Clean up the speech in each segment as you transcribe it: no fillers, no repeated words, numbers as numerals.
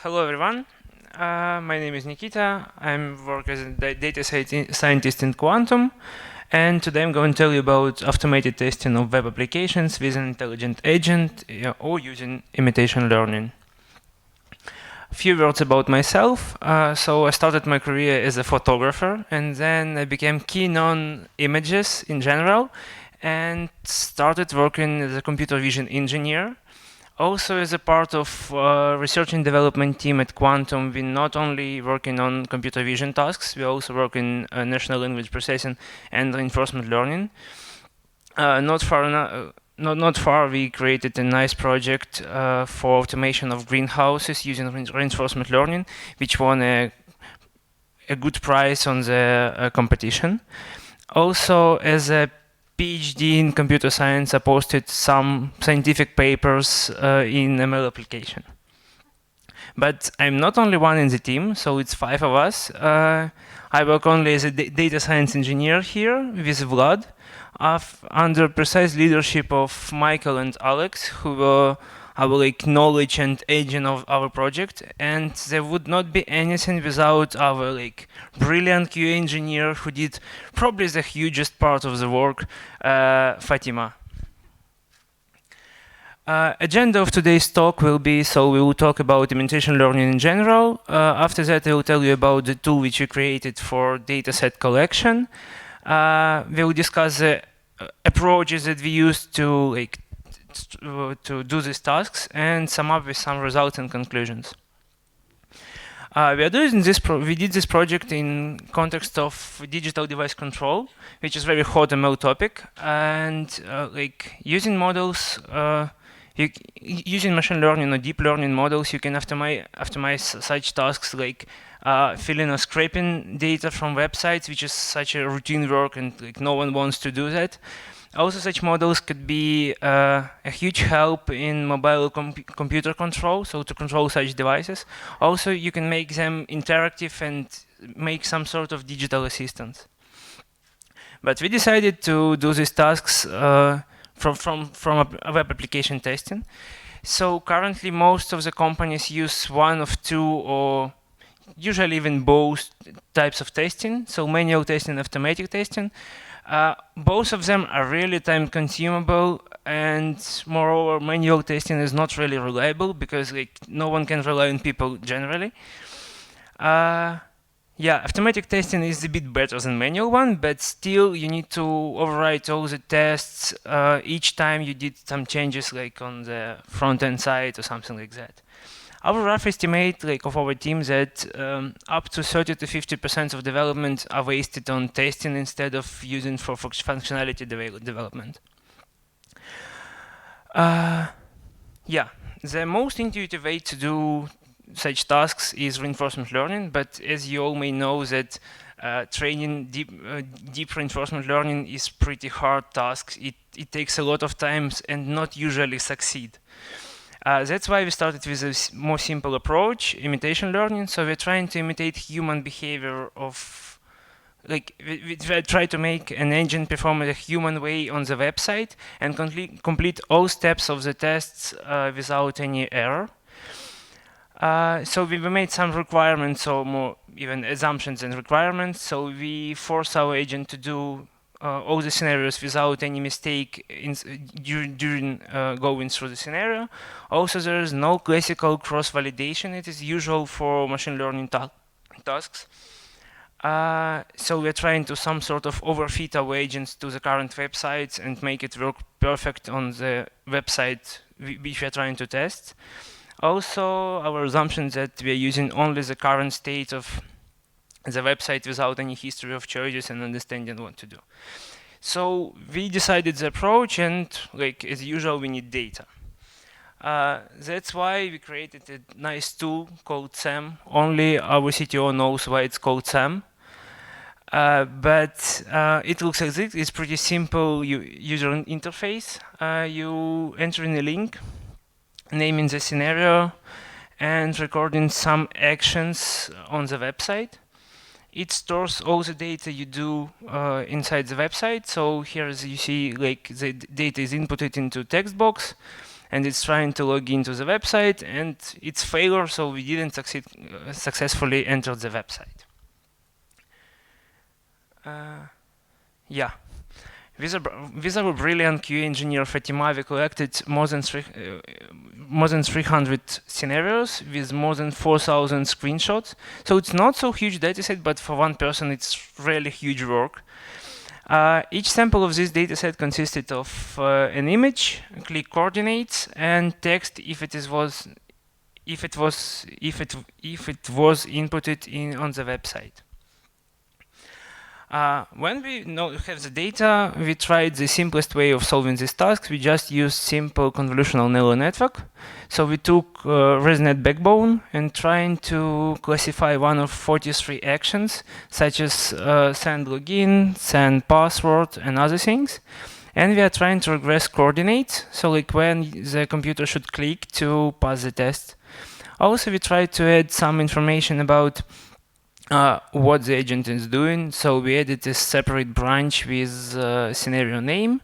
Hello everyone. My name is Nikita. I'm work as a data scientist in Quantum, and today I'm going to tell you about automated testing of web applications with an intelligent agent or using imitation learning. A few words about myself. So I started my career as a photographer, and then I became keen on images in general, and started working as a computer vision engineer. Also, as a part of research and development team at Quantum, we're not only working on computer vision tasks, we also work in natural language processing and reinforcement learning. Not far, we created a nice project for automation of greenhouses using reinforcement learning, which won a good prize on the competition. Also, as a PhD in computer science, I posted some scientific papers in ML application. But I'm not only one in the team, so it's 5 of us. I work only as a data science engineer here with Vlad, under precise leadership of Michael and Alex, who were our knowledge and agent of our project, and there would not be anything without our brilliant QA engineer who did probably the hugest part of the work, Fatima. Agenda of today's talk will be, so we will talk about imitation learning in general. After that, I will tell you about the tool which we created for dataset collection. We will discuss the approaches that we use to do these tasks and sum up with some results and conclusions. We did this project in context of digital device control, which is very hot ML topic, and using models, using machine learning or deep learning models, you can optimize such tasks like filling or scraping data from websites, which is such a routine work and no one wants to do that. Also, such models could be a huge help in mobile computer control, so to control such devices. Also, you can make them interactive and make some sort of digital assistant. But we decided to do these tasks from a web application testing. So currently, most of the companies use one of two or usually even both types of testing, so manual testing and automatic testing. Both of them are really time consumable, and moreover, manual testing is not really reliable because no one can rely on people generally. Yeah, automatic testing is a bit better than manual one, but still you need to overwrite all the tests each time you did some changes on the front-end side or something like that. Our rough estimate of our team that up to 30 to 50% of development are wasted on testing instead of using for functionality development. Yeah, the most intuitive way to do such tasks is reinforcement learning, but as you all may know that training deep reinforcement learning is pretty hard task. It takes a lot of time and not usually succeed. That's why we started with a more simple approach, imitation learning. So we're trying to imitate human behavior of, we try to make an engine perform in a human way on the website and complete all steps of the tests without any error. So we made some requirements, or more even assumptions and requirements. So we force our agent to do all the scenarios without any mistake during going through the scenario. Also, there is no classical cross-validation. It is usual for machine learning tasks. So we're trying to some sort of overfit our agents to the current websites and make it work perfect on the website which we're trying to test. Also, our assumption that we're using only the current state of the website without any history of choices and understanding what to do. So we decided the approach, and as usual, we need data. That's why we created a nice tool called SAM. Only our CTO knows why it's called SAM. But it looks like this. It's pretty simple user interface. You enter in a link, naming the scenario, and recording some actions on the website. It stores all the data you do inside the website. So here, as you see, the data is inputted into text box, and it's trying to log into the website, and it's failure, so we didn't successfully enter the website. Yeah. With our brilliant QA engineer Fatima, we collected more than 300 scenarios with more than 4,000 screenshots. So it's not so huge dataset, but for one person, it's really huge work. Each sample of this dataset consisted of an image, click coordinates, and text if it was inputted on the website. When we have the data, we tried the simplest way of solving these tasks. We just used simple convolutional neural network. So we took ResNet backbone and trying to classify one of 43 actions, such as send login, send password, and other things. And we are trying to regress coordinates, so like when the computer should click to pass the test. Also, we tried to add some information about what the agent is doing. So we added a separate branch with scenario name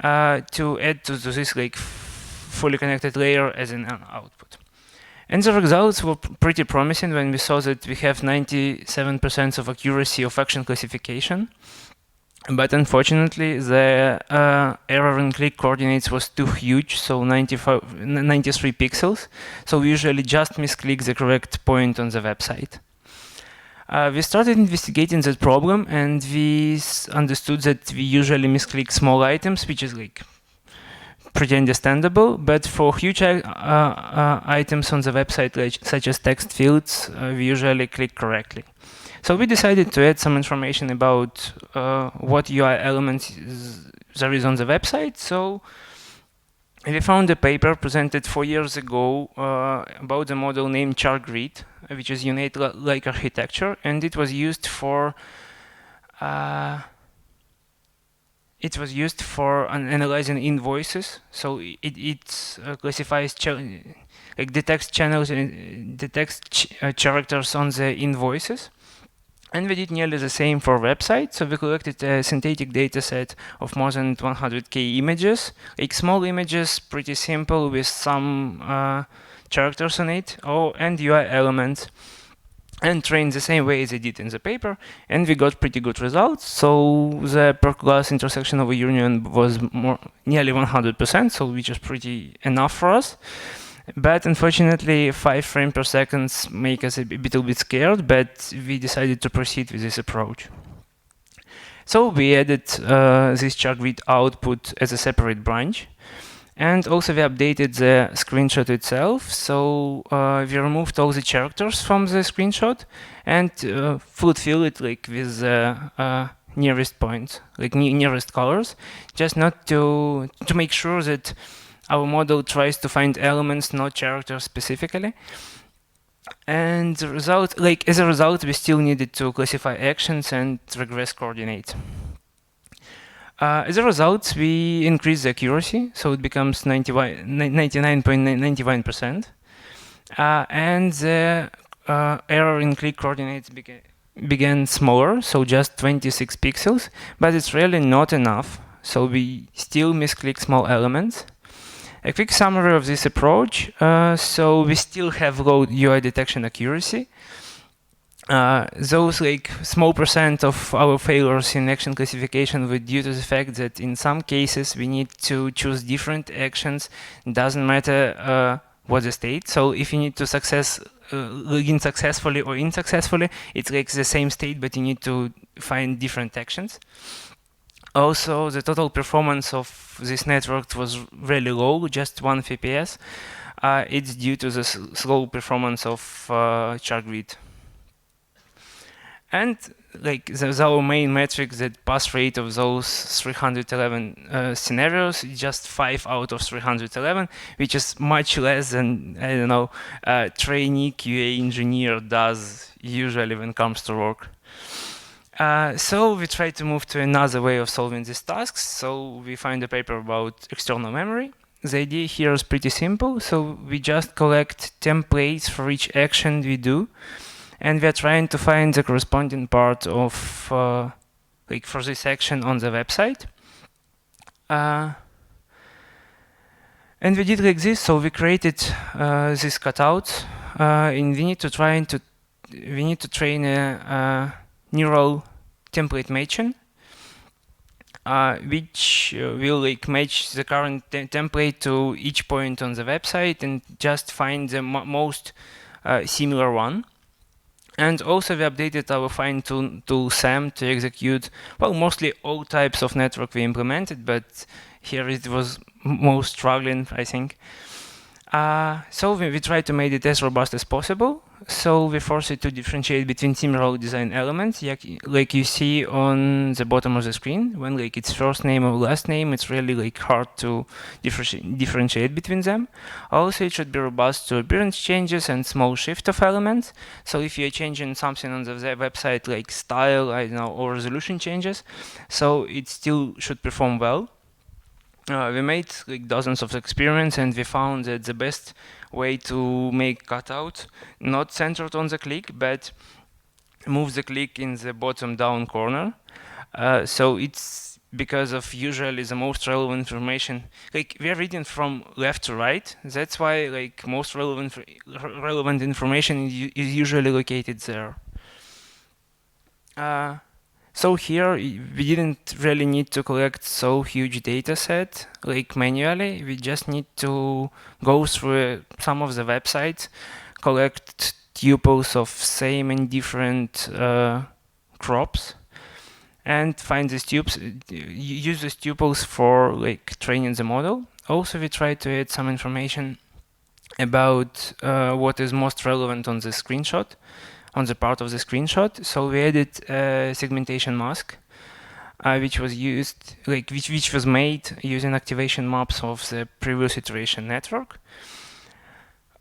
to add to this like fully connected layer as an output. And the results were pretty promising when we saw that we have 97% of accuracy of action classification. But unfortunately, the error in click coordinates was too huge, so 93 pixels. So we usually just misclick the correct point on the website. We started investigating that problem, and we understood that we usually misclick small items, which is like pretty understandable. But for huge items on the website, like, such as text fields, we usually click correctly. So we decided to add some information about what UI elements there is on the website. So we found a paper presented 4 years ago about a model named CharGrid, which is unit-like architecture, and it was used for analyzing invoices. So it classifies detects channels and detects characters on the invoices. And we did nearly the same for websites. So we collected a synthetic data set of more than 100K images, like small images, pretty simple with some characters on it, and UI elements, and trained the same way as I did in the paper, and we got pretty good results. So the per class intersection over union was nearly 100%, so which is pretty enough for us. But unfortunately, 5 frames per second make us a little bit scared, but we decided to proceed with this approach. So we added this CharGrid output as a separate branch. And also we updated the screenshot itself. So we removed all the characters from the screenshot and fill it like with the nearest points, like nearest colors, just not to make sure that our model tries to find elements, not characters specifically. And the result, as a result, we still needed to classify actions and regress coordinates. As a result, we increase the accuracy, so it becomes 99.91%. And the error in click coordinates began smaller, so just 26 pixels, but it's really not enough. So we still misclick small elements. A quick summary of this approach. So we still have low UI detection accuracy. Those small percent of our failures in action classification were due to the fact that in some cases we need to choose different actions. It doesn't matter what the state. So if you need to login successfully or unsuccessfully, it's like the same state, but you need to find different actions. Also, the total performance of this network was really low, just 1 FPS. It's due to the slow performance of CharGrid. And there's our main metric, that pass rate of those 311 scenarios, just 5 out of 311, which is much less than, I don't know, a trainee QA engineer does usually when it comes to work. So we try to move to another way of solving these tasks. So we find a paper about external memory. The idea here is pretty simple. So we just collect templates for each action we do. And we are trying to find the corresponding part of, for this action on the website. And we did like this, so we created this cutout, and we need to train a neural template matching, which will like match the current template to each point on the website and just find the most similar one. And also we updated our fine tool SAM to execute, well, mostly all types of network we implemented, but here it was most struggling, I think. So we tried to make it as robust as possible. So we forced it to differentiate between similar design elements, like you see on the bottom of the screen. When like it's first name or last name, it's really like hard to differentiate between them. Also, it should be robust to appearance changes and small shift of elements. So if you're changing something on the website, like style, I don't know, or resolution changes, so it still should perform well. We made like dozens of experiments, and we found that the best way to make cutout not centered on the click, but move the click in the bottom down corner. So it's because of usually the most relevant information. Like we're reading from left to right. That's why like most relevant information is usually located there. So here we didn't really need to collect so huge data set like manually. We just need to go through some of the websites, collect tuples of same and different crops, and find these use these tuples for like training the model. Also, we try to add some information about what is most relevant on the screenshot, on the part of the screenshot. So we added a segmentation mask, which was used, like which was made using activation maps of the previous iteration network.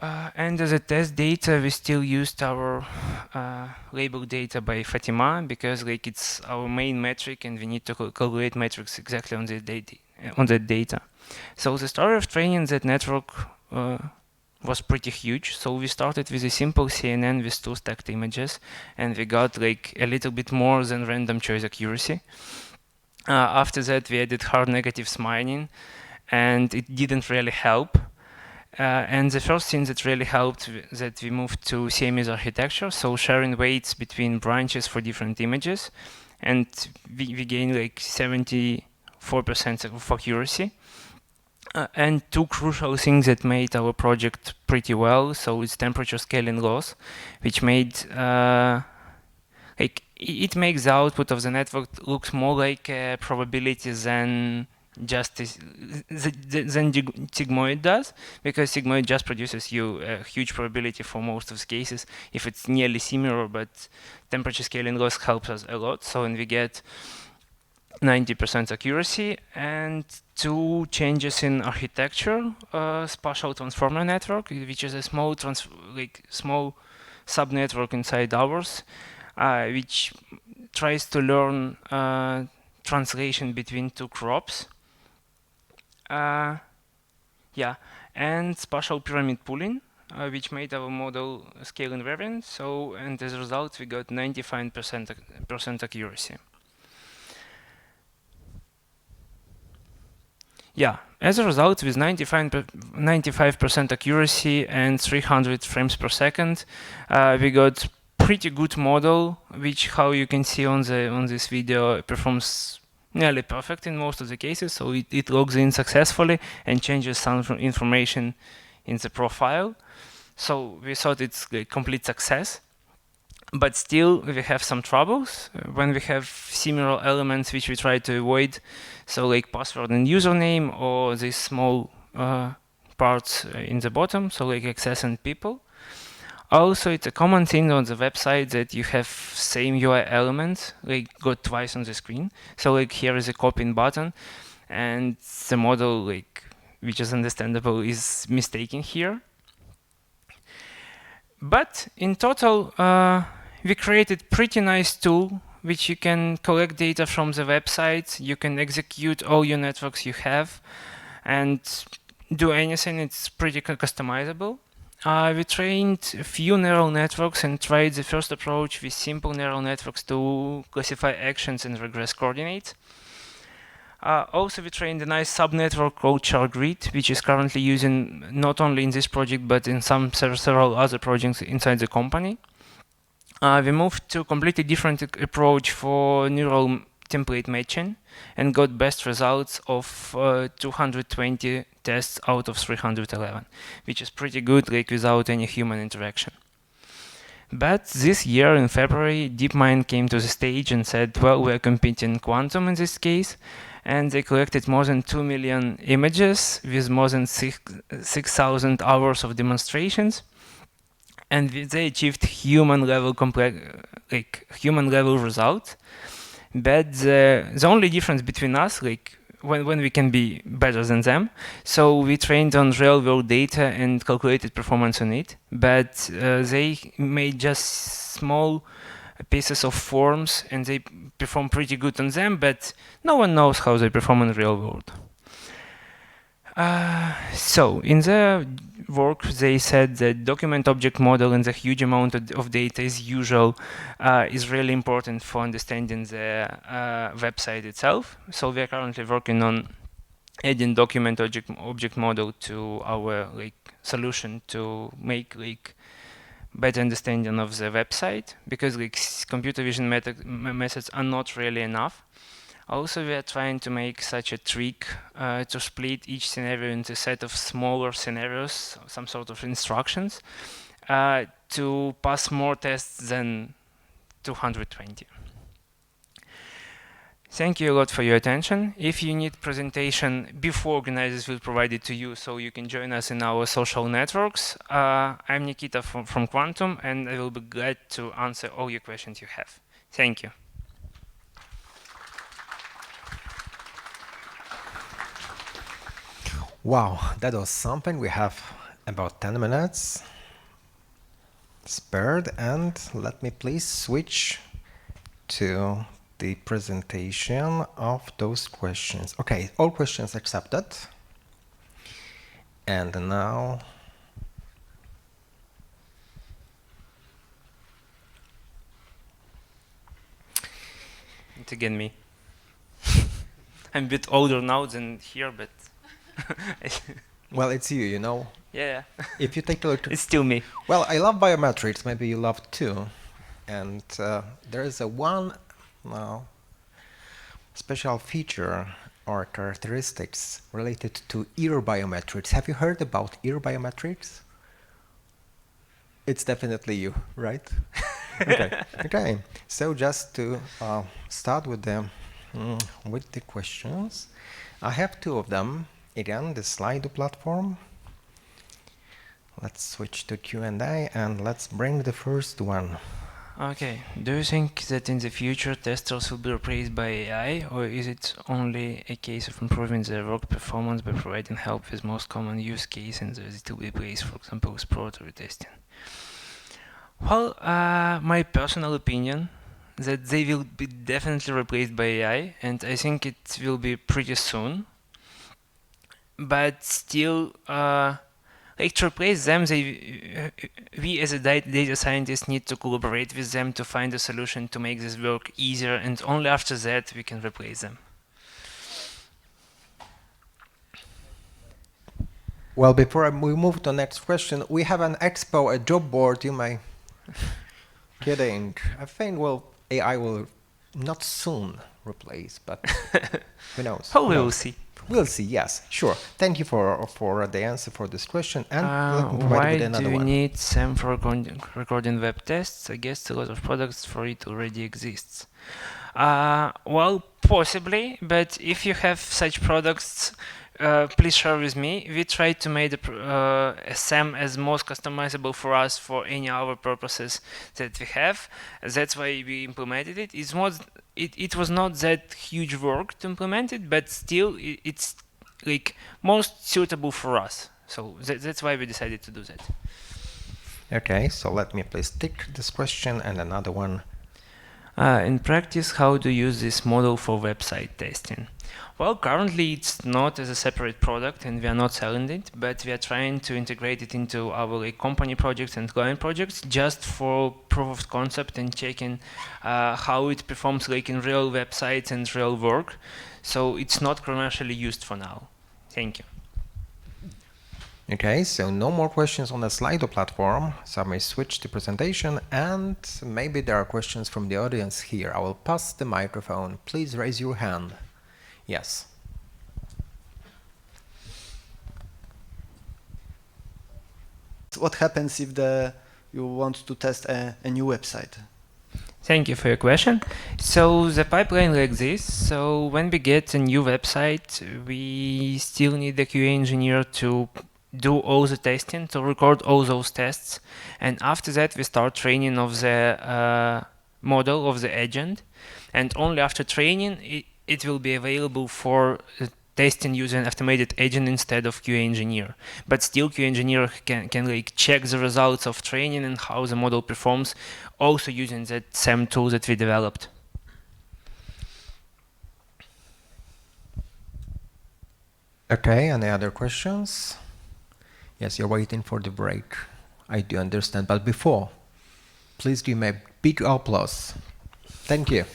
And as a test data, we still used our label data by Fatima, because like it's our main metric, and we need to calculate metrics exactly on that data. So the story of training that network was pretty huge. So we started with a simple CNN with 2 stacked images, and we got like a little bit more than random choice accuracy. After that, we added hard negative smiling, and it didn't really help. And the first thing that really helped that we moved to CMS architecture, so sharing weights between branches for different images, and we gained like 74% of accuracy. And 2 crucial things that made our project pretty well. So it's temperature scaling loss, which made like it makes the output of the network looks more like a probability than just than sigmoid does, because sigmoid just produces you a huge probability for most of the cases if it's nearly similar, but temperature scaling loss helps us a lot. So when we get 90% accuracy, and 2 changes in architecture, spatial transformer network, which is a small subnetwork inside ours, which tries to learn translation between 2 crops. And spatial pyramid pooling, which made our model scale invariant. So, and as a result, we got 95% accuracy. Yeah, as a result, with 95% accuracy and 300 frames per second, we got pretty good model, which, how you can see on this video, performs nearly perfect in most of the cases. So it logs in successfully and changes some information in the profile. So we thought it's a complete success. But still, we have some troubles when we have similar elements which we try to avoid. So like password and username, or these small parts in the bottom, so like access and people. Also, it's a common thing on the website that you have same UI element like got twice on the screen. So like here is a copying button, and the model, like, which is understandable, is mistaken here. But in total, we created pretty nice tool which you can collect data from the website. You can execute all your networks you have and do anything. It's pretty customizable. We trained a few neural networks and tried the first approach with simple neural networks to classify actions and regress coordinates. Also, we trained a nice subnetwork called CharGrid, which is currently using not only in this project but in several other projects inside the company. We moved to a completely different approach for neural template matching and got best results of 220 tests out of 311, which is pretty good, like without any human interaction. But this year in February, DeepMind came to the stage and said, well, we're competing quantum in this case, and they collected more than 2 million images with more than 6,000 hours of demonstrations, and they achieved human level results. But the only difference between us, like when we can be better than them, so we trained on real world data and calculated performance on it, but they made just small pieces of forms and they perform pretty good on them, but no one knows how they perform in real world. So in the work, they said that document object model and the huge amount of data is usual is really important for understanding the website itself. So we are currently working on adding document object model to our solution to make better understanding of the website, because computer vision methods are not really enough. Also, we are trying to make such a trick to split each scenario into a set of smaller scenarios, some sort of instructions, to pass more tests than 220. Thank you a lot for your attention. If you need presentation before organizers will provide it to you, so you can join us in our social networks. I'm Nikita from Quantum, and I will be glad to answer all your questions you have. Thank you. Wow, that was something. We have about 10 minutes spared, and let me please switch to the presentation of those questions. Okay, all questions accepted. And now it's again me. I'm a bit older now than here, but well, it's you, you know. Yeah. If you take a look, it's still me. Well, I love biometrics. Maybe you love too. And there is a one special feature or characteristics related to ear biometrics. Have you heard about ear biometrics? It's definitely you, right? Okay. Okay. So just to start with the questions, I have two of them. Again, the Slido platform. Let's switch to Q&A and let's bring the first one. Okay. Do you think that in the future testers will be replaced by AI, or is it only a case of improving their work performance by providing help with most common use case and it will be replaced, for example, with exploratory testing? Well, my personal opinion that they will be definitely replaced by AI, and I think it will be pretty soon. But still, to replace them, we as a data scientists need to collaborate with them to find a solution to make this work easier, and only after that we can replace them. Well, before we move to the next question, we have an expo, a job board, you may. Kidding. I think, well, AI will not soon replace, but who knows? Oh, we will see. We'll see, yes, sure. Thank you for the answer for this question. And let me provide with another one. Why do you need SAM for recording web tests? I guess a lot of products for it already exists. Well, possibly, but if you have such products, please share with me. We try to make a SAM as most customizable for us for any other purposes that we have. That's why we implemented it. It was not that huge work to implement it, but still it's most suitable for us. So that's why we decided to do that. Okay, so let me please take this question and another one. In practice, how to use this model for website testing? Well, currently it's not as a separate product and we are not selling it, but we are trying to integrate it into our company projects and client projects just for proof of concept and checking how it performs in real websites and real work. So it's not commercially used for now. Thank you. Okay, so no more questions on the Slido platform, so I may switch to presentation, and maybe there are questions from the audience here. I will pass the microphone. Please raise your hand. Yes. What happens if you want to test a new website? Thank you for your question. So the pipeline like this. So when we get a new website, we still need the QA engineer to do all the testing, to record all those tests. And after that, we start training of the model of the agent. And only after training, it will be available for testing using automated agent instead of QA engineer. But still QA engineer can check the results of training and how the model performs, also using that same tool that we developed. Okay, any other questions? Yes, you're waiting for the break. I do understand, but before, please give me a big applause. Thank you.